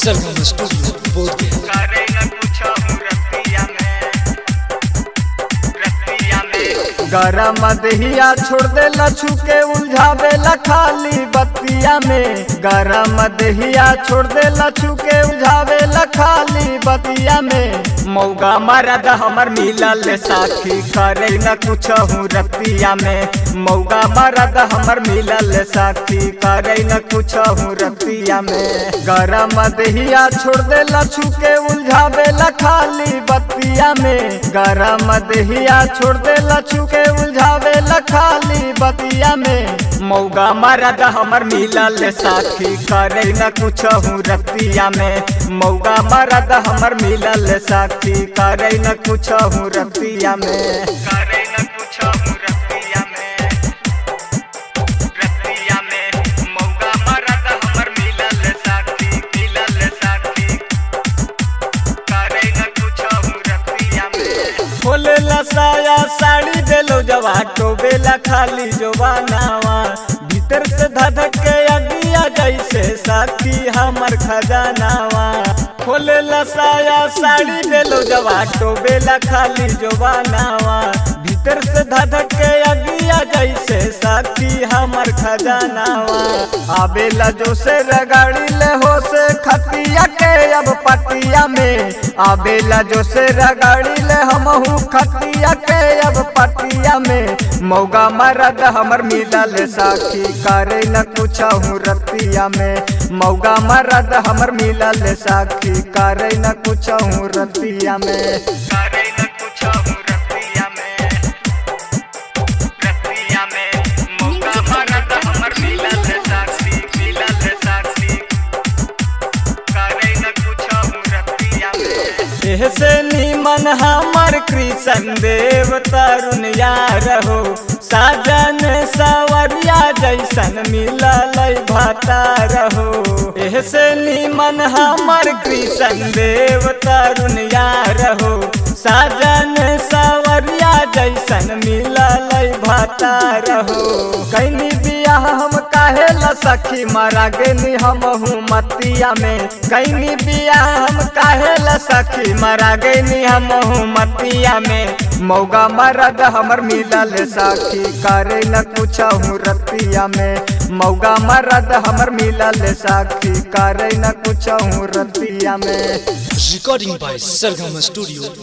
सरगम studio बोध करे न कुछ रतिया में गरम दहिया छोड़ दे लछू के उलझावे ला खाली बतिया में। गरम दहिया छोड़ दे लछू के उलझावे ला खाली बतिया में। मौगा मरद हमर मिलल साथी करे न कुछ रतिया में। मौगा मरद हमर मिलल साथी करे न कुछ रतिया में। गरम दहिया छोड़ दे लछू के उलझावे ला खाली बतिया में। गरम दहिया छोड़ दे लछू के उलझावे ला खाली बतिया में। मौगा मरद हमर मिलल साथी करे न कुछ रतिया में। मौगा मरद हमर मिलल साथी करे न कुछ रतिया में। करे न कुछ रतिया में मौगा मरद हमर मिलल साथी करे न कुछ रतिया में। खोले ला साया साड़ी देलो जवा टोबेला खाली जवानावा। भीतर से धधक के अगिया जैसे साथी हमर खजानावा। खोले ला साया साड़ी देलो जवा टोबेला खाली जवानावा। भीतर से धधक के अगिया जैसे साथी हमर खजानावा। आबेला जो से रगाड़ी ले हो से खतिया के अब पटिया में। आबेला जो से रगाड़ी ले हमहू खतिया के अब पटिया में। मौगा मरद हमर मिलल साथी करे न कुछ रतिया में। मौगा मरद हमर मिलल साथी करे न कुछ रतिया में। करे न कुछ रतिया में मौगा मरद हमर मिलल साथी करे न कुछ रतिया में। एहसे निमन हमर कृष्ण देव तरुण यार हो। साजन सवरिया जैसन मिलल भातार हो। एहसे निमन हमर कृष्ण देव तरुण यार हो। साजन सवरिया जैसन मिलल भातार हो। कैनी बियाह हम काहे ला सखी मारा गेनी हमहू मतिया में। कैनी बियाह हम काहे ला सखी मारा गेनी हमहू मतिया में। मौगा मरद हमर मिलल साथी करे न कुछ रतिया में। मौगा मरद हमर मिलल साथी करे न कुछ रतिया में। Recording by Sargam studio